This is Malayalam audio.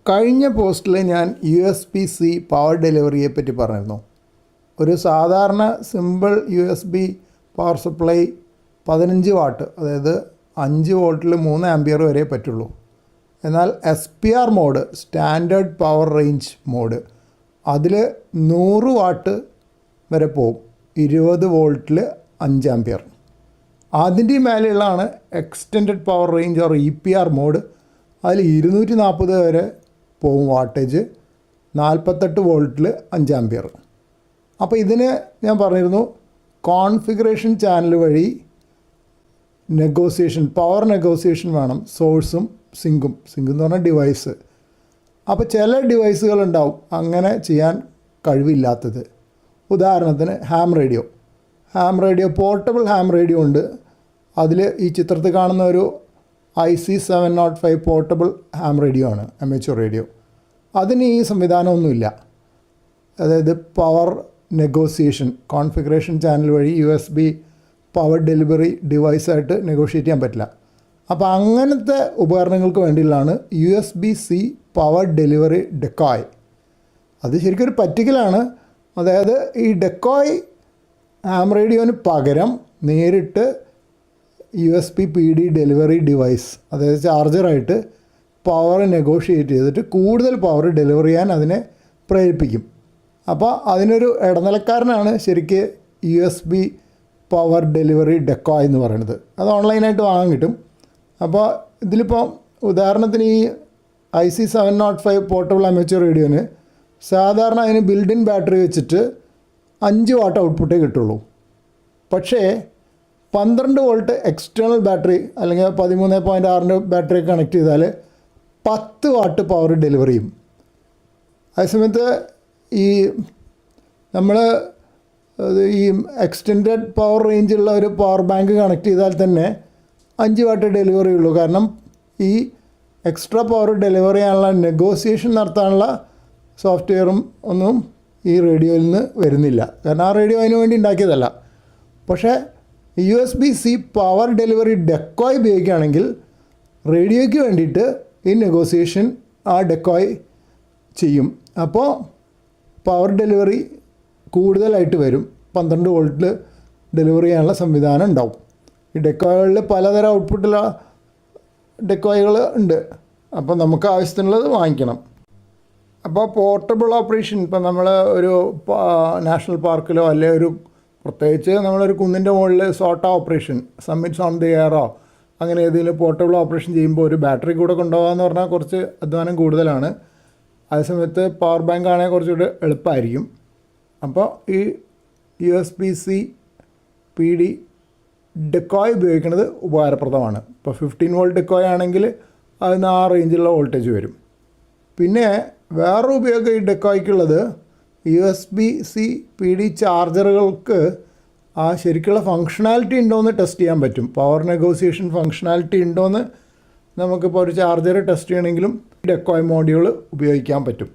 കഴിഞ്ഞ പോസ്റ്റിൽ ഞാൻ USB-C പവർ ഡെലിവറിയെ പറ്റി പറഞ്ഞിരുന്നു. ഒരു സാധാരണ simple USB power supply 15 watt, അതായത് 5 വോൾട്ടിൽ 3 ആംപിയർ വരെ പറ്റുള്ളൂ. എന്നാൽ SPR mode, standard power range mode, അതിൽ 100 വാട്ട് വരെ പോവും, 20 വോൾട്ടിൽ 5 ആംപിയർ. അതിൻ്റെ മേലെയുള്ളതാണ് extended power range or EPR mode. അതിൽ 240 വരെ പോവും വാട്ടേജ്, 48 വോൾട്ടിൽ 5 ആംപിയർ. അപ്പോൾ ഇതിന് ഞാൻ പറഞ്ഞിരുന്നു കോൺഫിഗറേഷൻ ചാനൽ വഴി പവർ നെഗോസിയേഷൻ വേണം, സോഴ്സും സിങ്കും എന്ന് പറഞ്ഞാൽ ഡിവൈസ്. അപ്പോൾ ചില ഡിവൈസുകളുണ്ടാവും അങ്ങനെ ചെയ്യാൻ കഴിവില്ലാത്തത്. ഉദാഹരണത്തിന് ham radio portable ham radio ഉണ്ട്. അതിൽ ഈ ചിത്രത്തിൽ കാണുന്ന ഒരു IC705 പോർട്ടബിൾ ഹാം റേഡിയോ ആണ്, അമേച്വർ റേഡിയോ. അതിന് ഈ സംവിധാനമൊന്നുമില്ല. അതായത് പവർ നെഗോസിയേഷൻ കോൺഫിഗറേഷൻ ചാനൽ വഴി USB പവർ ഡെലിവറി ഡിവൈസായിട്ട് നെഗോഷിയേറ്റ് ചെയ്യാൻ പറ്റില്ല. അപ്പോൾ അങ്ങനത്തെ ഉപകരണങ്ങൾക്ക് വേണ്ടിയുള്ളതാണ് USB-C പവർ ഡെലിവറി ഡെക്കോയ്. അത് ശരിക്കും ഒരു പറ്റിക്കലാണ്. അതായത് ഈ ഡെക്കോയ് ഹാം റേഡിയോന് പകരം നേരിട്ട് USB PD ഡെലിവറി ഡിവൈസ്, അതായത് ചാർജറായിട്ട് പവർ നെഗോഷിയേറ്റ് ചെയ്തിട്ട് കൂടുതൽ പവർ ഡെലിവർ ചെയ്യാൻ അതിനെ പ്രേരിപ്പിക്കും. അപ്പോൾ അതിനൊരു ഇടനിലക്കാരനാണ് ശരിക്ക് USB പവർ ഡെലിവറി ഡെക്കോയ് എന്ന് പറയുന്നത്. അത് ഓൺലൈനായിട്ട് വാങ്ങാൻ കിട്ടും. അപ്പോൾ ഇതിലിപ്പോൾ ഉദാഹരണത്തിന് ഈ IC705 പോർട്ടബിൾ അമേച്വർ റേഡിയോന് സാധാരണ അതിന് ബിൽഡ് ഇൻ ബാറ്ററി വെച്ചിട്ട് 5 വാട്ട് ഔട്ട്പുട്ടേ കിട്ടുള്ളൂ. പക്ഷേ 12 വോൾട്ട് എക്സ്റ്റേണൽ ബാറ്ററി അല്ലെങ്കിൽ 13.6 ബാറ്ററി കണക്ട് ചെയ്താൽ 10 വാട്ട് പവർ ഡെലിവറി ചെയ്യും. അതേസമയത്ത് ഈ നമ്മൾ ഈ എക്സ്റ്റെൻഡഡ് പവർ റേഞ്ചുള്ള ഒരു പവർ ബാങ്ക് കണക്ട് ചെയ്താൽ തന്നെ 5 വാട്ട് ഡെലിവറി ഉള്ളൂ. കാരണം ഈ എക്സ്ട്രാ പവർ ഡെലിവറി ചെയ്യാനുള്ള നെഗോസിയേഷൻ നടത്താനുള്ള സോഫ്റ്റ്വെയറും ഒന്നും ഈ റേഡിയോയിൽ നിന്ന് വരുന്നില്ല. കാരണം ആ റേഡിയോ അതിന് വേണ്ടി ഉണ്ടാക്കിയതല്ല. പക്ഷേ USB-C പവർ ഡെലിവറി ഡെക്കോയ് ഉപയോഗിക്കുകയാണെങ്കിൽ റേഡിയോയ്ക്ക് വേണ്ടിയിട്ട് ഈ നെഗോസിയേഷൻ ആ ഡെക്കോയ് ചെയ്യും. അപ്പോൾ പവർ ഡെലിവറി കൂടുതലായിട്ട് വരും, 12 വോൾട്ടിൽ ഡെലിവറി ചെയ്യാനുള്ള സംവിധാനം ഉണ്ടാവും. ഈ ഡെക്കോയ്കളിൽ പലതരം ഔട്ട്പുട്ടുള്ള ഡെക്കോയ്കൾ ഉണ്ട്. അപ്പോൾ നമുക്ക് ആവശ്യത്തിനുള്ളത് വാങ്ങിക്കണം. അപ്പോൾ പോർട്ടബിൾ ഓപ്പറേഷൻ, ഇപ്പോൾ നമ്മൾ ഒരു നാഷണൽ പാർക്കിലോ അല്ലെങ്കിൽ ഒരു പ്രത്യേകിച്ച് നമ്മളൊരു കുന്നിൻ്റെ മുകളിൽ SOTA operation, summits on the എയറോ അങ്ങനെ ഏതെങ്കിലും പോർട്ടബിൾ ഓപ്പറേഷൻ ചെയ്യുമ്പോൾ ഒരു ബാറ്ററി കൂടെ കൊണ്ടുപോകാമെന്ന് പറഞ്ഞാൽ കുറച്ച് അധ്വാനം കൂടുതലാണ്. അതേസമയത്ത് പവർ ബാങ്ക് ആണെങ്കിൽ കുറച്ചുകൂടി എളുപ്പമായിരിക്കും. അപ്പോൾ ഈ USB-C PD ഡെക്കോയ് ഉപയോഗിക്കുന്നത് ഉപകാരപ്രദമാണ്. ഇപ്പോൾ 15 വോൾട്ട് ഡെക്കോയ് ആണെങ്കിൽ അതിന് ആ റേഞ്ചിലുള്ള വോൾട്ടേജ് വരും. പിന്നെ വേറൊരു ഉപയോഗം ഈ ഡെക്കോയ്ക്കുള്ളത് USB-C PD ചാർജറുകൾക്ക് ആ ശരിക്കുള്ള ഫങ്ഷണാലിറ്റി ഉണ്ടോയെന്ന് ടെസ്റ്റ് ചെയ്യാൻ പറ്റും. പവർ നെഗോസിയേഷൻ ഫങ്ഷണാലിറ്റി ഉണ്ടോയെന്ന് നമുക്കിപ്പോൾ ഒരു ചാർജർ ടെസ്റ്റ് ചെയ്യണമെങ്കിലും ഡെക്കോയ് മോഡ്യൂൾ ഉപയോഗിക്കാൻ പറ്റും.